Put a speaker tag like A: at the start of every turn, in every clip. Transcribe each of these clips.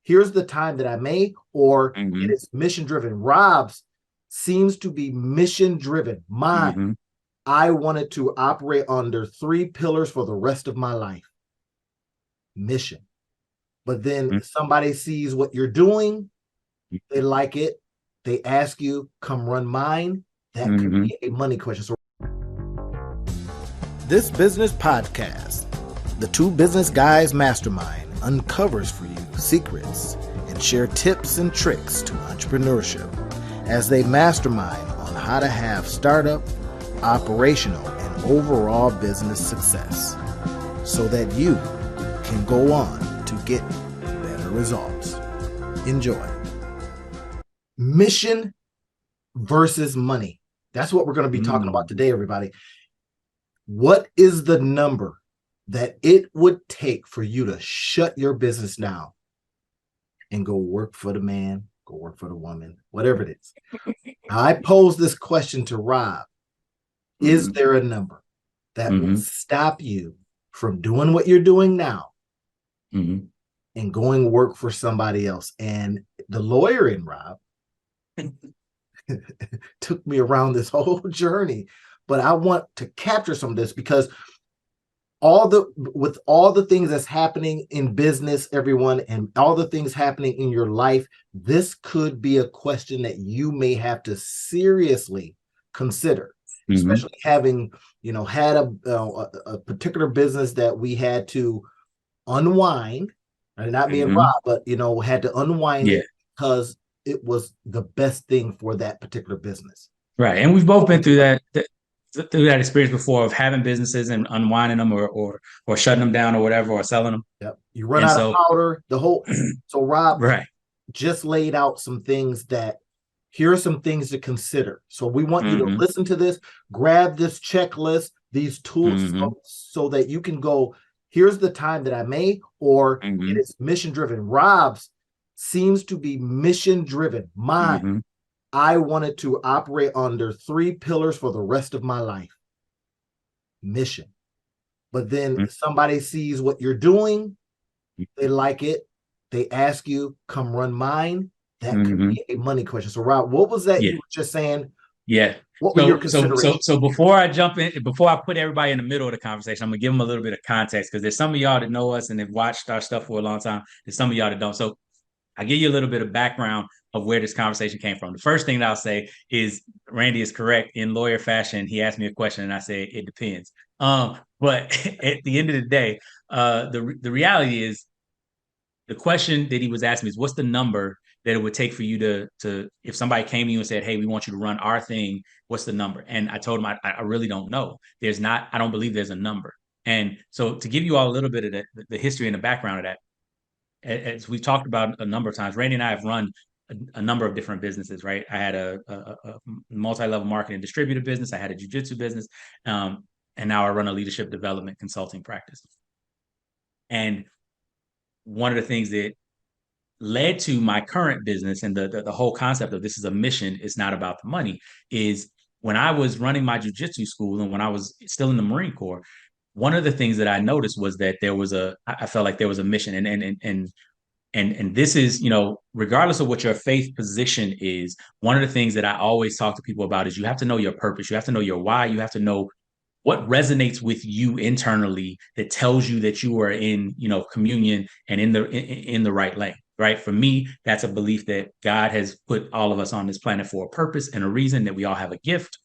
A: here's the time that I made, or
B: Mm-hmm.
A: it is mission driven. Rob's seems to be mission driven. Mine,
B: Mm-hmm.
A: I wanted to operate under three pillars for the rest of my life. Mission. But then somebody sees what you're doing, they like it, they ask you, come run mine. That could
B: Mm-hmm.
A: be a money question. So, this business podcast, the Two Business Guys Mastermind, uncovers for you secrets and share tips and tricks to entrepreneurship as they mastermind on how to have startup, operational, and overall business success so that you can go on to get better results. Enjoy. Mission versus money. That's what we're going to be talking about today, everybody. What is the number that it would take for you to shut your business down and go work for the man, go work for the woman, whatever it is? Now, I posed this question to Rob. Is there a number that will stop you from doing what you're doing now and going work for somebody else? And the lawyer in Rob took me around this whole journey, but I want to capture some of this because with all the things that's happening in business, everyone, and all the things happening in your life, this could be a question that you may have to seriously consider, especially having, had a particular business that we had to unwind, and not me and Rob, but, had to unwind it because it was the best thing for that particular business.
B: Right. And we've both been through that experience before of having businesses and unwinding them or shutting them down or whatever, or selling them.
A: Yep. You run
B: And
A: out of
B: so,
A: powder, so Rob
B: right.
A: just laid out some things that here are some things to consider. So we want you to listen to this, grab this checklist, these tools so that you can go, here's the time that I made, or it is mission driven. Rob's seems to be mission driven. Mine, I wanted to operate under three pillars for the rest of my life. Mission. But then somebody sees what you're doing, they like it, they ask you, come run mine. That could be a money question. So Rob, what was that you were just saying?
B: Yeah.
A: What were your considerations?
B: So before I jump in, before I put everybody in the middle of the conversation, I'm gonna give them a little bit of context because there's some of y'all that know us and have watched our stuff for a long time. There's some of y'all that don't. So I'll give you a little bit of background of where this conversation came from. The first thing that I'll say is Randy is correct. In lawyer fashion, he asked me a question and I said, it depends. But at the end of the day, the reality is the question that he was asking me is what's the number that it would take for you to if somebody came to you and said, hey, we want you to run our thing, what's the number? And I told him, I really don't know. I don't believe there's a number. And so to give you all a little bit of the history and the background of that, as we've talked about a number of times, Randy and I have run a number of different businesses, right? I had a multi-level marketing distributor business. I had a jiu-jitsu business. And now I run a leadership development consulting practice. And one of the things that led to my current business and the whole concept of this is a mission, it's not about the money, is when I was running my jiu-jitsu school and when I was still in the Marine Corps, one of the things that I noticed was that I felt like there was a mission, and this is, regardless of what your faith position is, one of the things that I always talk to people about is you have to know your purpose, you have to know your why, you have to know what resonates with you internally that tells you that you are in, communion and in the right lane. Right. For me, that's a belief that God has put all of us on this planet for a purpose and a reason, that we all have a gift,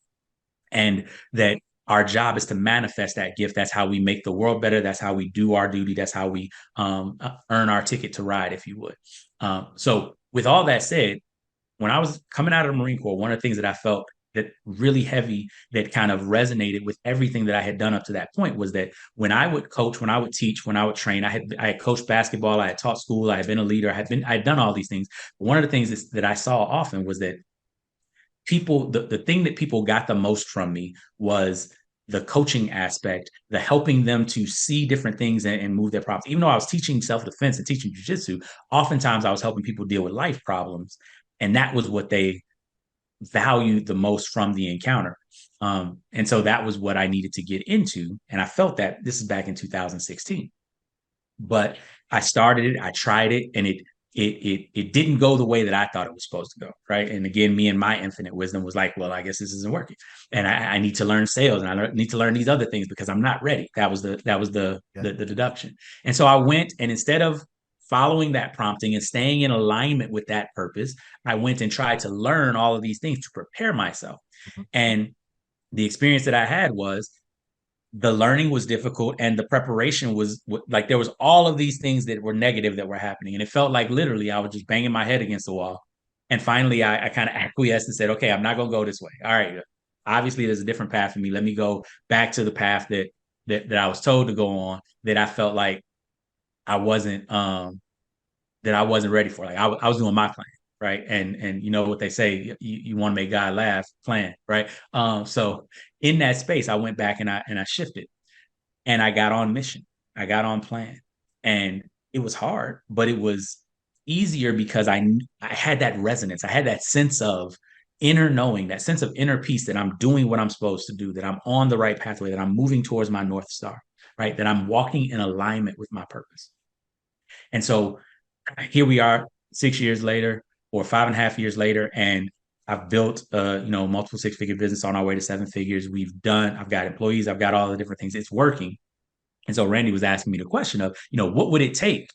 B: and that our job is to manifest that gift. That's how we make the world better. That's how we do our duty. That's how we earn our ticket to ride, if you would. So with all that said, when I was coming out of the Marine Corps, one of the things that I felt that really heavy, that kind of resonated with everything that I had done up to that point, was that when I would coach, when I would teach, when I would train, I had coached basketball, I had taught school, I had been a leader, I had done all these things. But one of the things that I saw often was that the thing that people got the most from me was the coaching aspect, the helping them to see different things and move their problems. Even though I was teaching self-defense and teaching jiu-jitsu, oftentimes I was helping people deal with life problems. And that was what they valued the most from the encounter. And so that was what I needed to get into. And I felt that this is back in 2016. But I started it, I tried it, and it it didn't go the way that I thought it was supposed to go. Right. And again, me and my infinite wisdom was like, well, I guess this isn't working. And I need to learn sales, and I need to learn these other things because I'm not ready. That was the deduction. And so I went, and instead of following that prompting and staying in alignment with that purpose, I went and tried to learn all of these things to prepare myself.
A: Mm-hmm.
B: And the experience that I had was the learning was difficult, and the preparation was like there was all of these things that were negative that were happening, and it felt like literally I was just banging my head against the wall. And finally I kind of acquiesced and said, okay, I'm not going to go this way. All right, obviously there's a different path for me. Let me go back to the path that I was told to go on, that I felt like I wasn't that I wasn't ready for. Like I was doing my plan, right? And you know what they say, you want to make God laugh, plan, right? So in that space, I went back and I shifted, and I got on mission. I got on plan, and it was hard, but it was easier because I had that resonance. I had that sense of inner knowing, that sense of inner peace, that I'm doing what I'm supposed to do, that I'm on the right pathway, that I'm moving towards my North Star, right? That I'm walking in alignment with my purpose. And so here we are 6 years later, or 5.5 years later, and I've built multiple six-figure business on our way to 7 figures. I've got employees, I've got all the different things. It's working. And so Randy was asking me the question of, what would it take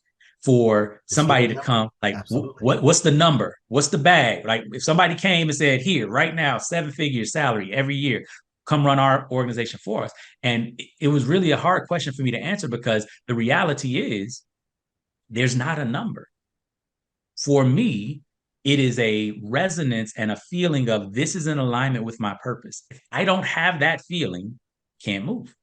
B: for somebody to come, like, what's the number? What's the bag? Like, if somebody came and said, here, right now, 7 figure salary every year, come run our organization for us. And it was really a hard question for me to answer, because the reality is there's not a number. For me, it is a resonance and a feeling of, this is in alignment with my purpose. If I don't have that feeling, can't move.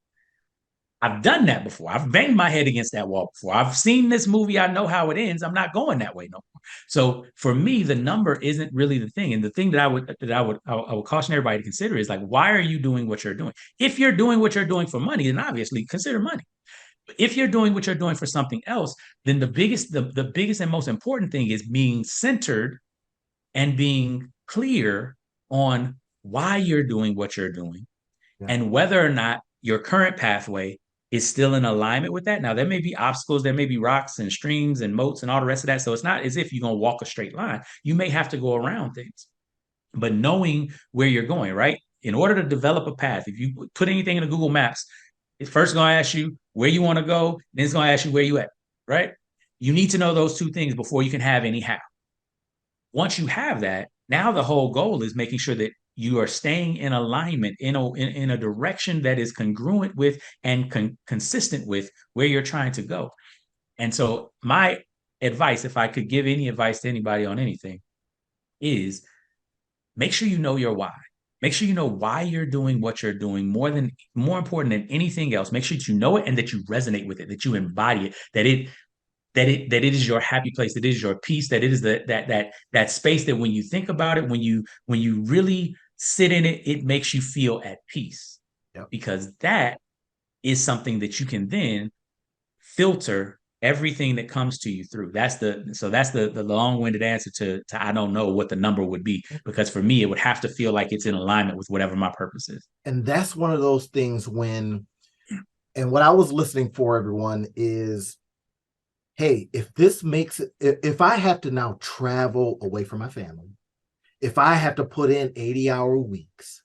B: I've done that before. I've banged my head against that wall before. I've seen this movie. I know how it ends. I'm not going that way no more. So for me, the number isn't really the thing. And the thing that I would caution everybody to consider is, like, why are you doing what you're doing? If you're doing what you're doing for money, then obviously consider money. But if you're doing what you're doing for something else, then the biggest and most important thing is being centered and being clear on why you're doing what you're doing, and whether or not your current pathway is still in alignment with that. Now, there may be obstacles, there may be rocks and streams and moats and all the rest of that. So it's not as if you're going to walk a straight line. You may have to go around things, but knowing where you're going, right? In order to develop a path, if you put anything in a Google Maps, it's first going to ask you where you want to go, then it's going to ask you where you at, right? You need to know those two things before you can have any how. Once you have that, now the whole goal is making sure that you are staying in alignment in a direction that is congruent with and consistent with where you're trying to go. And so my advice, if I could give any advice to anybody on anything, is make sure you know your why. Make sure you know why you're doing what you're doing. More important than anything else, make sure that you know it and that you resonate with it, that you embody it, that it is your happy place, that it is your peace, that it is that space that when you think about it, when you really sit in it, it makes you feel at peace.
A: Yep.
B: Because that is something that you can then filter everything that comes to you through. That's the long-winded answer to I don't know what the number would be, because for me, it would have to feel like it's in alignment with whatever my purpose is.
A: And that's one of those things and what I was listening for, everyone, is, hey, if I have to now travel away from my family, if I have to put in 80-hour weeks,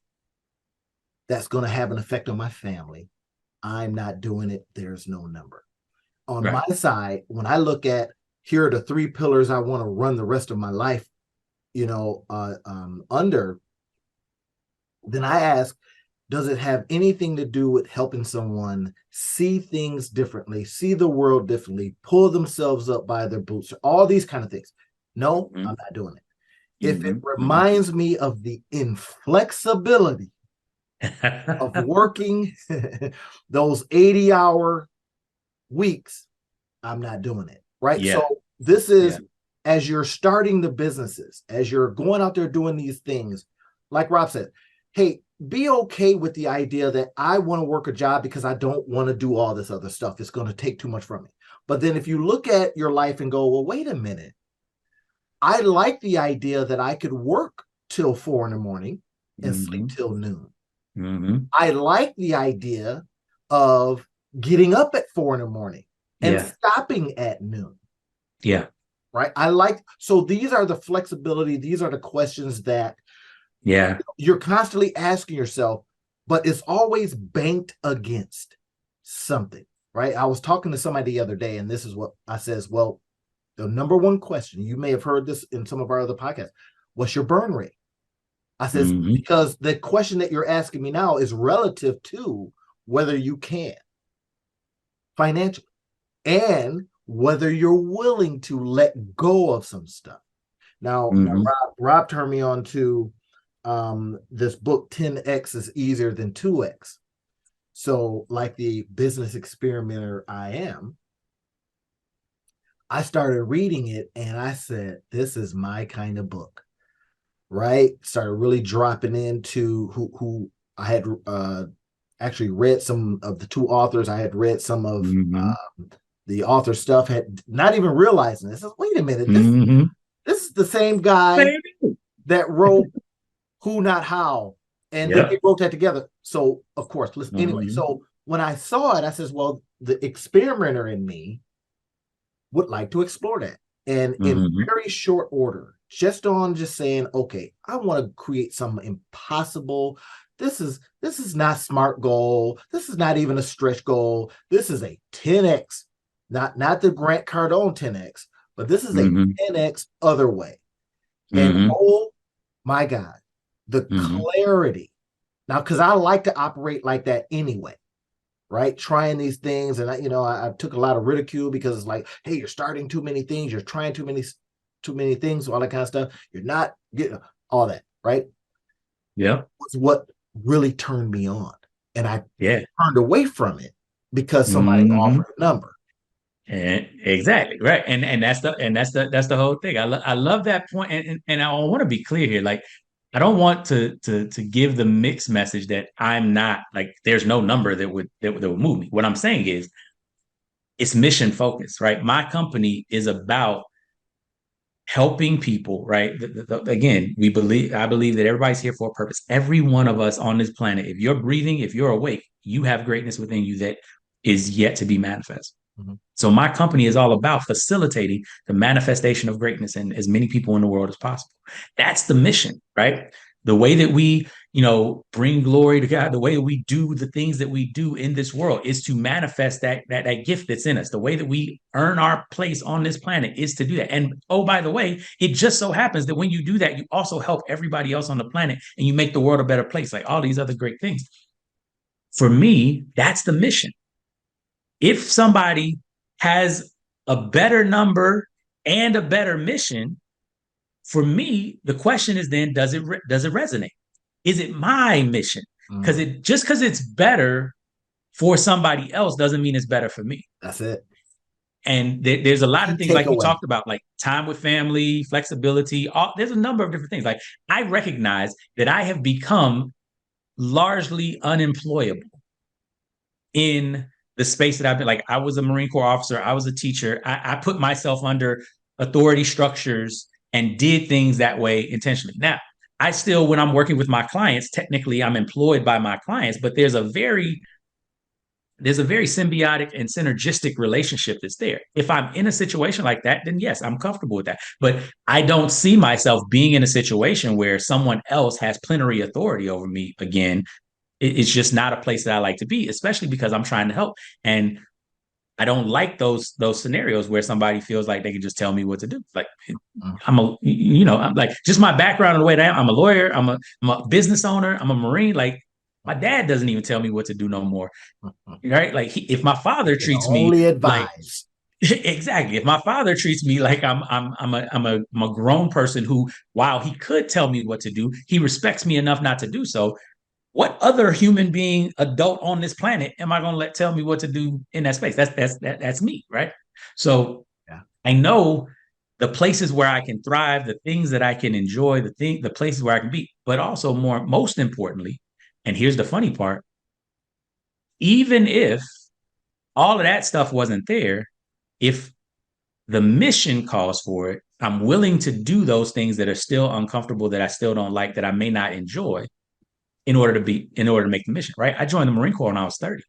A: that's going to have an effect on my family. I'm not doing it. There's no number. On my side, when I look at, here are the 3 pillars I want to run the rest of my life, under, then I ask, does it have anything to do with helping someone see things differently, see the world differently, pull themselves up by their boots, all these kind of things? No, I'm not doing it. If it reminds me of the inflexibility of working those 80-hour weeks, I'm not doing it. Right. Yeah. So this is, as you're starting the businesses, as you're going out there doing these things, like Rob said, hey, be okay with the idea that I want to work a job because I don't want to do all this other stuff. It's going to take too much from me. But then if you look at your life and go, well, wait a minute, I like the idea that I could work till 4 a.m. and sleep till noon. I like the idea of getting up at 4 a.m. and stopping at noon.
B: Yeah.
A: right? So these are the flexibility, these are the questions that you're constantly asking yourself, but it's always banked against something, right? I was talking to somebody the other day, and this is what I says, well, the number one question, you may have heard this in some of our other podcasts, what's your burn rate? I says, because the question that you're asking me now is relative to whether you can financially and whether you're willing to let go of some stuff. Now Rob turned me on to this book, 10X is easier than 2X. So, like the business experimenter I am, I started reading it and I said, this is my kind of book, right? Started really dropping into who I had actually read some of the two authors. I had read some of the author stuff, had not even realizing this. Wait a minute, this is the same guy that wrote Who Not How, and then they wrote that together. So of course, listen, anyway, so when I saw it, I says, well, the experimenter in me would like to explore that. And in very short order, just saying, okay, I want to create something impossible. This is not SMART goal. This is not even a stretch goal. This is a 10X, not the Grant Cardone 10X, but this is a 10X other way. And oh my God, the clarity. Now, because I like to operate like that anyway, right? Trying these things. And I took a lot of ridicule because it's like, hey, you're starting too many things. You're trying too many things, all that kind of stuff. You're not getting all that, right?
B: Yeah.
A: Was what really turned me on. And I turned away from it because somebody offered a number.
B: And exactly right, and that's the whole thing. I love that point, and I want to be clear here. Like, I don't want to give the mixed message that I'm not like there's no number that would move me. What I'm saying is it's mission focused, right? My company is about helping people, right? Again, I believe that everybody's here for a purpose. Every one of us on this planet, if you're breathing, if you're awake, you have greatness within you that is yet to be manifest. So my company is all about facilitating the manifestation of greatness in as many people in the world as possible. That's the mission, right? The way that we, bring glory to God, the way that we do the things that we do in this world is to manifest that gift that's in us. The way that we earn our place on this planet is to do that. And oh, by the way, it just so happens that when you do that, you also help everybody else on the planet and you make the world a better place, like all these other great things. For me, that's the mission. If somebody has a better number and a better mission, for me, the question is then, does it resonate? Is it my mission? Because because it's better for somebody else doesn't mean it's better for me.
A: That's it.
B: And there's a lot of things like you talked about, like time with family, flexibility. There's a number of different things. Like, I recognize that I have become largely unemployable in the space that I've been. Like, I was a Marine Corps officer, I was a teacher. I put myself under authority structures and did things that way intentionally. Now, I still, when I'm working with my clients, technically I'm employed by my clients, but there's a very symbiotic and synergistic relationship that's there. If I'm in a situation like that, then yes, I'm comfortable with that. But I don't see myself being in a situation where someone else has plenary authority over me again. It's just not a place that I like to be, especially because I'm trying to help. And I don't like those scenarios where somebody feels like they can just tell me what to do. Like, I'm like, just my background and the way that I'm a lawyer, I'm a business owner, I'm a Marine. Like, my dad doesn't even tell me what to do no more. Right? Like, if my father treats me
A: only advise.
B: Like, exactly. If my father treats me like I'm a grown person who, while he could tell me what to do, he respects me enough not to do so. What other human being, adult on this planet, am I going to let tell me what to do in that space? That's me, right? So I know the places where I can thrive, the things that I can enjoy, the places where I can be, but also most importantly, and here's the funny part, even if all of that stuff wasn't there, if the mission calls for it, I'm willing to do those things that are still uncomfortable, that I still don't like, that I may not enjoy, in order to make the mission, right? I joined the Marine Corps when I was 30.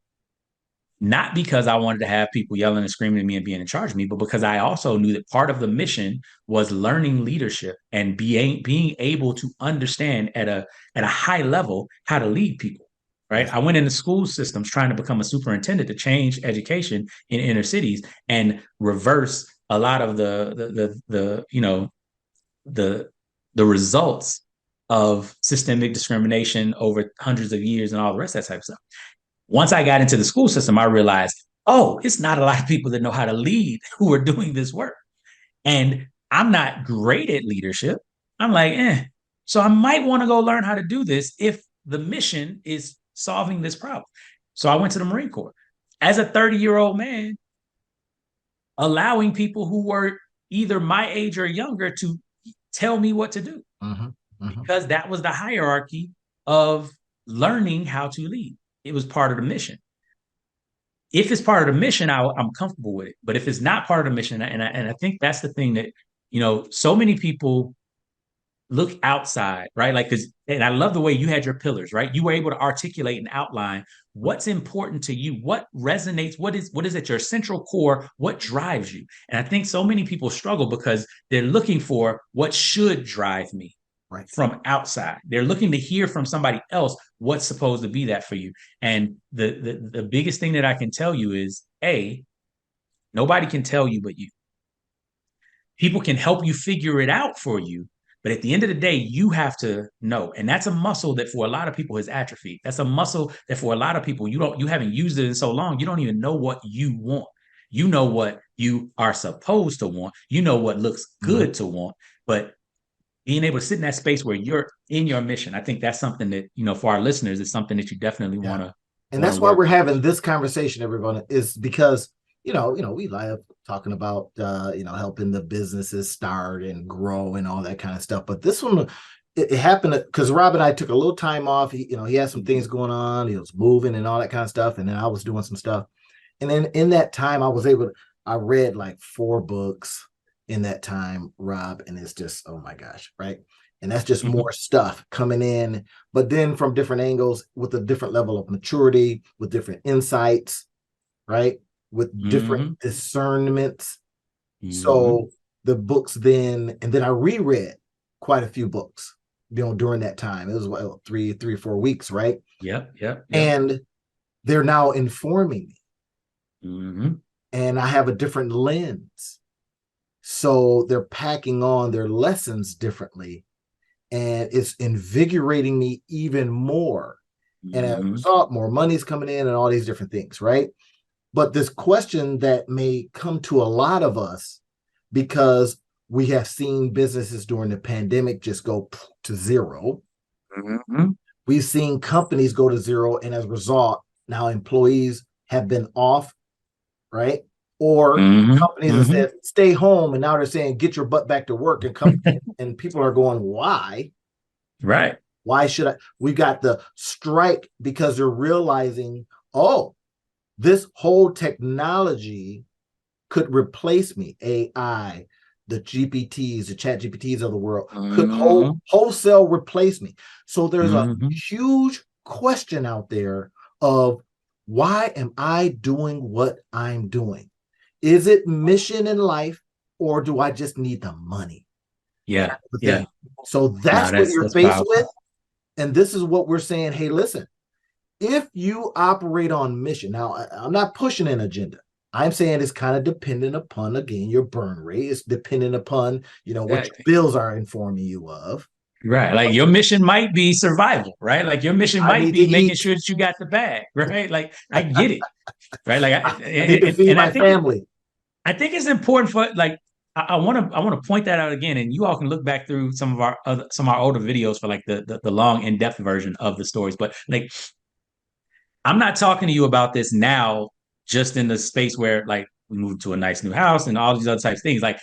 B: not because I wanted to have people yelling and screaming at me and being in charge of me, but because I also knew that part of the mission was learning leadership and being able to understand at a high level how to lead people. Right.
A: Yes.
B: I went into school systems trying to become a superintendent to change education in inner cities and reverse a lot of the the results of systemic discrimination over hundreds of years and all the rest of that type of stuff. Once I got into the school system, I realized, oh, it's not a lot of people that know how to lead who are doing this work. And I'm not great at leadership. I'm like, so I might want to go learn how to do this if the mission is solving this problem. So I went to the Marine Corps. As a 30-year-old man, allowing people who were either my age or younger to tell me what to do. Because that was the hierarchy of learning how to lead. It was part of the mission. If it's part of the mission, I'm comfortable with it. But if it's not part of the mission, and I think that's the thing that, so many people look outside, right? Like, and I love the way you had your pillars, right? You were able to articulate and outline what's important to you, what resonates, what is at your central core, what drives you. And I think so many people struggle because they're looking for what should drive me. Right. From outside. They're looking to hear from somebody else what's supposed to be that for you. And the biggest thing that I can tell you is, nobody can tell you but you. People can help you figure it out for you, but at the end of the day, you have to know. And that's a muscle that for a lot of people has atrophied. That's a muscle that for a lot of people, you haven't used it in so long, you don't even know what you want. You know what you are supposed to want. You know what looks good to want, but being able to sit in that space where you're in your mission, I think that's something that, for our listeners, is something that you definitely want to.
A: And that's why we're having this conversation, everyone, is because, we like talking about, helping the businesses start and grow and all that kind of stuff. But this one, it happened because Rob and I took a little time off. He had some things going on. He was moving and all that kind of stuff. And then I was doing some stuff. And then in that time, I read like 4 books in that time, Rob, and it's just, oh my gosh, right? And that's just more stuff coming in, but then from different angles with a different level of maturity, with different insights, right? With different discernments. So the books and then I reread quite a few books, during that time. It was 3 or 4 weeks, right?
B: Yep.
A: And they're now informing me. And I have a different lens. So they're packing on their lessons differently, and it's invigorating me even more. And as a result, more money's coming in and all these different things, right? But this question that may come to a lot of us, because we have seen businesses during the pandemic just go to zero. We've seen companies go to zero, and as a result, now employees have been off, right? Or companies that said, stay home, and now they're saying, get your butt back to work, and come and people are going, why?
B: Right.
A: Why should I? We got the strike because they're realizing, this whole technology could replace me. AI, the GPTs, the chat GPTs of the world could wholesale replace me. So there's a huge question out there of, why am I doing what I'm doing? Is it mission in life, or do I just need the money?
B: Yeah.
A: So that's what you're faced with. And this is what we're saying. Hey, listen, if you operate on mission, now I'm not pushing an agenda. I'm saying it's kind of dependent upon, again, your burn rate. It's dependent upon, what your bills are informing you of.
B: Right. Like your mission might be survival, right? Like your mission might be making sure that you got the bag, right? Like I get it. Right. Like I
A: need to feed my family.
B: I think it's important for, like, I want to point that out again, and you all can look back through some of our older videos for like the long in-depth version of the stories. But like, I'm not talking to you about this now, just in the space where like we moved to a nice new house and all these other types of things. Like,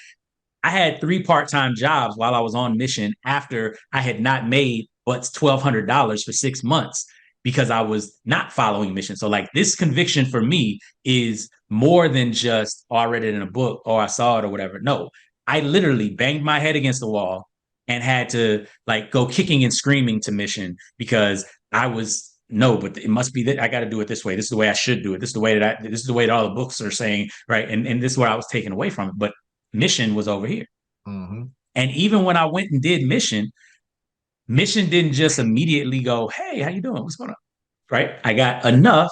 B: I had 3 part-time jobs while I was on mission after I had not made what's $1,200 for 6 months because I was not following mission. So like, this conviction for me is more than just, I read it in a book or I saw it or whatever. No, I literally banged my head against the wall and had to like go kicking and screaming to mission because I was no, but it must be that I got to do it this way. This is the way I should do it. This is the way this is the way that all the books are saying, right? And this is what I was taken away from it. But mission was over here.
A: Mm-hmm.
B: And even when I went and did mission didn't just immediately go, hey, how you doing? What's going on? Right. I got enough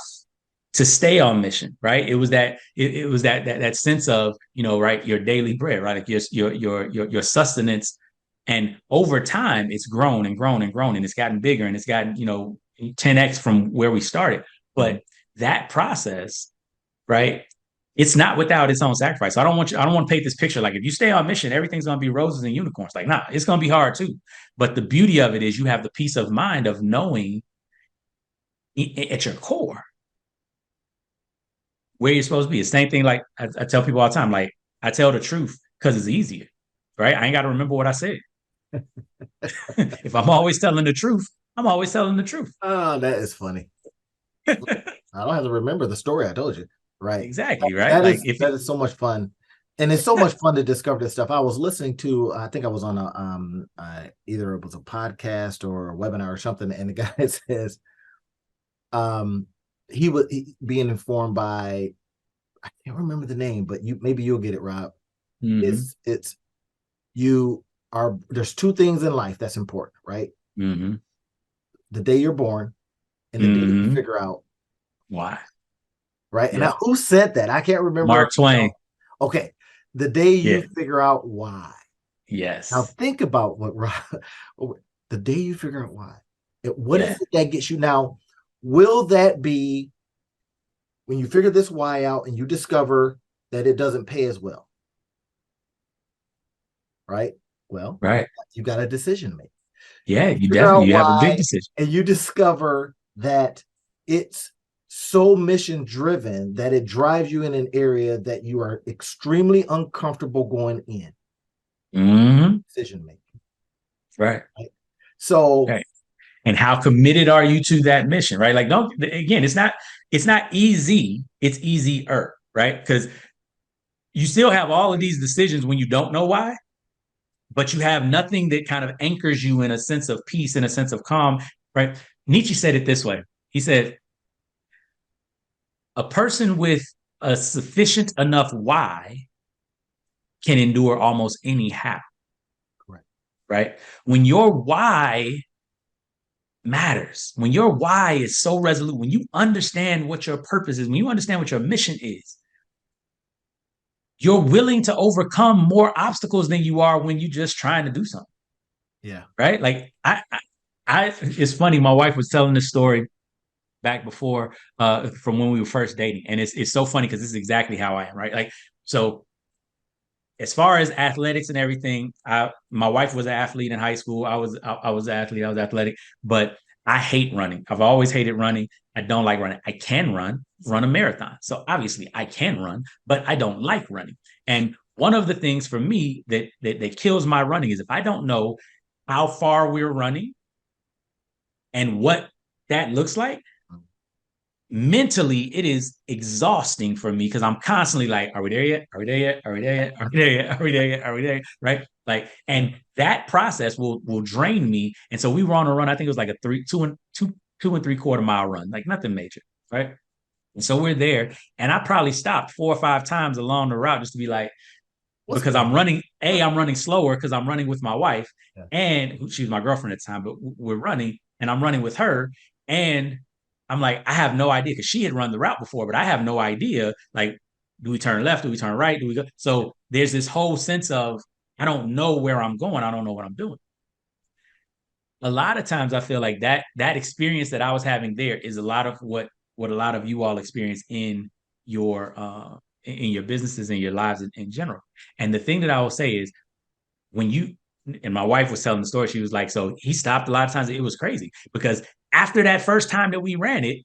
B: to stay on mission, right? It was that sense of, right, your daily bread, right? Like your sustenance. And over time, it's grown and grown and grown, and it's gotten bigger, and it's gotten, 10x from where we started. But that process, right? It's not without its own sacrifice. So I don't want to paint this picture like if you stay on mission, everything's gonna be roses and unicorns. Like, nah, it's gonna be hard too. But the beauty of it is you have the peace of mind of knowing at your core where you're supposed to be. It's the same thing, like I tell people all the time, like I tell the truth because it's easier, right? I ain't got to remember what I said. If I'm always telling the truth, I'm always telling the truth.
A: Oh, that is funny. I don't have to remember the story I told you. Right.
B: Exactly. Right.
A: That is so much fun. And it's so much fun to discover this stuff. I was listening to, I think I was on either it was a podcast or a webinar or something. And the guy says, he was being informed by, I can't remember the name, but maybe you'll get it, Rob. Mm-hmm. There's two things in life that's important, right?
B: Mm-hmm.
A: The day you're born and the day you figure out
B: why.
A: Right. Yeah. And now, who said that? I can't remember.
B: Mark Twain.
A: Okay. The day you figure out why.
B: Yes.
A: Now think about the day you figure out why. What is it that gets you? Now, will that be when you figure this why out and you discover that it doesn't pay as well? Right. Well, you got a decision to make.
B: Yeah, you definitely have a big decision.
A: And you discover that it's so mission driven that it drives you in an area that you are extremely uncomfortable going in.
B: Mm-hmm.
A: Decision making.
B: Right.
A: So,
B: and how committed are you to that mission? Right. Like, it's not easy. It's easier. Right. Because you still have all of these decisions when you don't know why, but you have nothing that kind of anchors you in a sense of peace, in a sense of calm. Right. Nietzsche said it this way. He said, a person with a sufficient enough why can endure almost any how.
A: Correct.
B: Right? When your why matters, when your why is so resolute, when you understand what your purpose is, when you understand what your mission is, you're willing to overcome more obstacles than you are when you're just trying to do something.
A: Yeah.
B: Right? Like I it's funny. My wife was telling this story back before from when we were first dating. And it's so funny because this is exactly how I am, right? Like, so as far as athletics and everything, my wife was an athlete in high school. I was an athlete. I was athletic, but I hate running. I've always hated running. I don't like running. I can run a marathon. So obviously I can run, but I don't like running. And one of the things for me that kills my running is if I don't know how far we're running and what that looks like, mentally it is exhausting for me because I'm constantly like, are we there yet? Are we there yet? Are we there yet? Are we there yet? Are we there yet? Are we there? Right? Like, and that process will drain me. And so we were on a run. I think it was like a 2 3/4 mile run, like nothing major, right? And so we're there, and I probably stopped 4 or 5 times along the route just to be like, because I'm running. I'm running slower because I'm running with my wife, and she was my girlfriend at the time. But we're running, and I'm running with her, and I'm like, I have no idea because she had run the route before, but I have no idea. Like, do we turn left? Do we turn right? Do we go? So there's this whole sense of I don't know where I'm going. I don't know what I'm doing. A lot of times I feel like that experience that I was having there is a lot of what a lot of you all experience in your businesses and your lives in general. And the thing that I will say is when you, and my wife was telling the story, she was like, so he stopped a lot of times. It was crazy because after that first time that we ran it,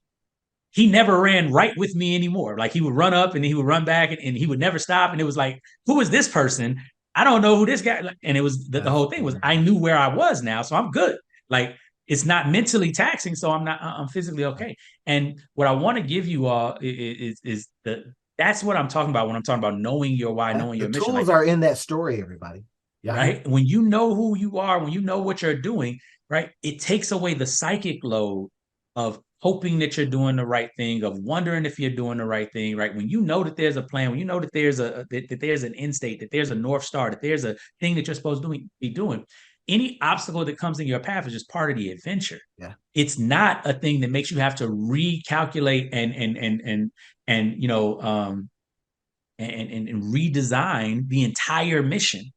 B: he never ran right with me anymore. Like he would run up and he would run back and he would never stop. And it was like, who is this person? I don't know who this guy. And it was the whole thing was I knew where I was now, so I'm good. Like it's not mentally taxing, so I'm physically okay. And what I want to give you all is that's what I'm talking about when I'm talking about knowing your why, knowing your mission.
A: The tools are in that story, everybody.
B: Yeah. Right? When you know who you are, when you know what you're doing, right? It takes away the psychic load of hoping that you're doing the right thing, of wondering if you're doing the right thing, right? When you know that there's a plan, when you know that there's that there's an end state, that there's a North Star, that there's a thing that you're supposed to be doing, any obstacle that comes in your path is just part of the adventure.
A: Yeah.
B: It's not a thing that makes you have to recalculate and and redesign the entire mission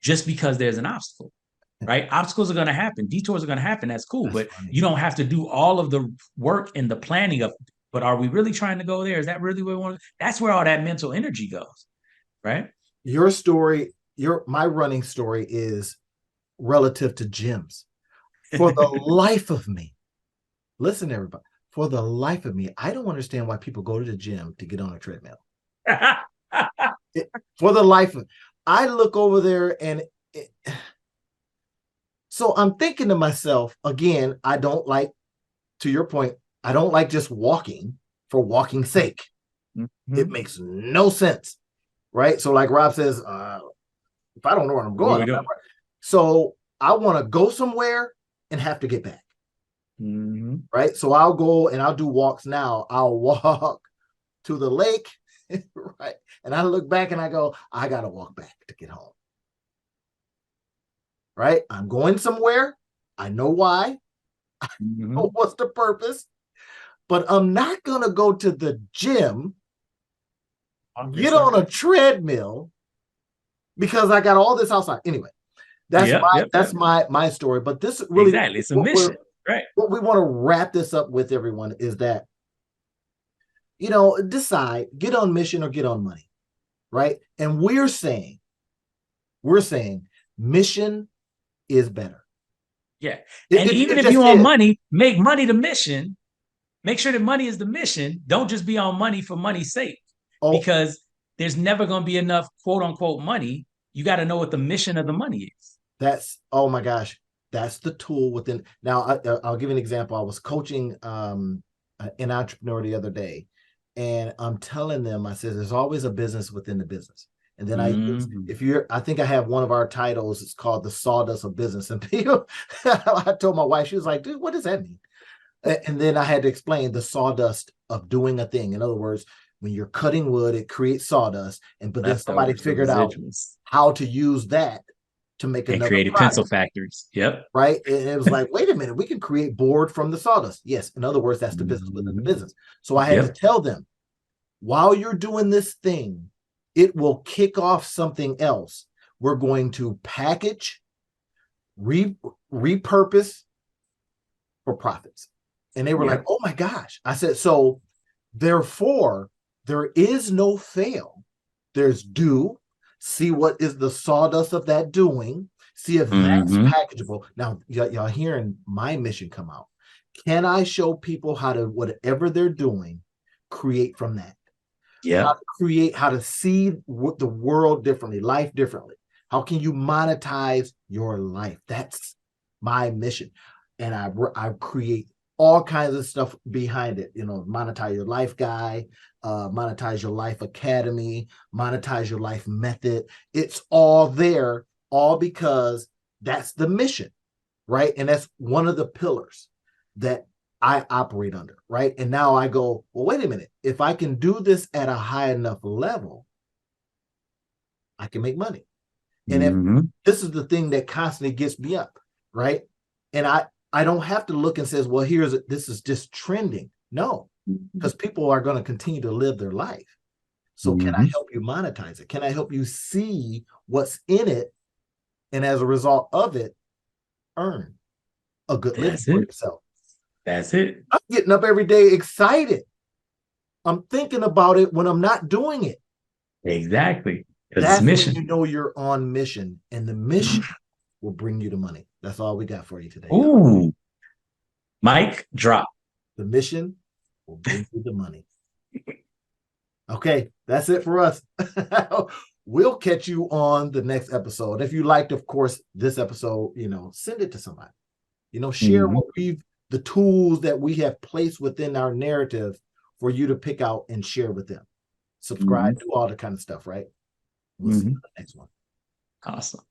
B: just because there's an obstacle. Right? Obstacles are going to happen. Detours are going to happen. That's cool. But you don't have to do all of the work and the planning of, but are we really trying to go there? Is that really where we want to? That's where all that mental energy goes. Right?
A: Your story, my running story is relative to gyms. For the life of me, listen, everybody, for the life of me, I don't understand why people go to the gym to get on a treadmill. For the life of, I look over there and so I'm thinking to myself, again, I don't like, to your point, I don't like just walking for walking's sake. Mm-hmm. It makes no sense, right? So like Rob says, if I don't know where I'm going, so I want to go somewhere and have to get back, right? So I'll go and I'll do walks now. I'll walk to the lake, right? And I look back and I go, I got to walk back to get home. Right? I'm going somewhere. I know why. I know what's the purpose. But I'm not going to go to the gym, get on a treadmill because I got all this outside. Anyway, that's my story. But this really,
B: exactly, it's a mission. Right.
A: What we want to wrap this up with, everyone, is that, decide, get on mission or get on money. Right? And we're saying mission is better.
B: Yeah. And even if you want money, make money the mission. Make sure that money is the mission. Don't just be on money for money's sake. Because there's never going to be enough quote unquote money. You got to know what the mission of the money is.
A: That's, oh my gosh, that's the tool within. Now, I'll give you an example. I was coaching an entrepreneur the other day, and I'm telling them, I said, there's always a business within the business. And then I think I have one of our titles, it's called The Sawdust of Business. And people, I told my wife, she was like, dude, what does that mean? And then I had to explain the sawdust of doing a thing. In other words, when you're cutting wood, it creates sawdust. But then somebody figured out how to use that to make another
B: created
A: product.
B: Pencil factories. Yep.
A: Right. And it was like, wait a minute, we can create board from the sawdust. Yes. In other words, that's the business within the business. So I had to tell them, while you're doing this thing, it will kick off something else. We're going to package, repurpose for profits. And they were like, oh my gosh. I said, so therefore, there is no fail. There's do, see what is the sawdust of that doing, see if that's packageable. Now, y'all hearing my mission come out. Can I show people how to, whatever they're doing, create from that?
B: Yeah.
A: How to create, how to see the world differently, life differently. How can you monetize your life? That's my mission. And I create all kinds of stuff behind it. Monetize your life guy, monetize your life academy, monetize your life method. It's all there, all because that's the mission, right? And that's one of the pillars that I operate under, right? And now I go, well, wait a minute. If I can do this at a high enough level, I can make money. And if this is the thing that constantly gets me up, right? And I don't have to look and says, well, this is just trending. No, because people are going to continue to live their life. So can I help you monetize it? Can I help you see what's in it? And as a result of it, earn a good living for yourself.
B: That's it.
A: I'm getting up every day excited. I'm thinking about it when I'm not doing it.
B: Exactly.
A: That's when you know you're on mission, and the mission will bring you the money. That's all we got for you today.
B: Ooh. Mic drop.
A: The mission will bring you the money. Okay, that's it for us. We'll catch you on the next episode. If you liked, of course, this episode, send it to somebody. Share the tools that we have placed within our narrative for you to pick out and share with them. Subscribe, do all the kind of stuff, right? We'll see you in the next one.
B: Awesome.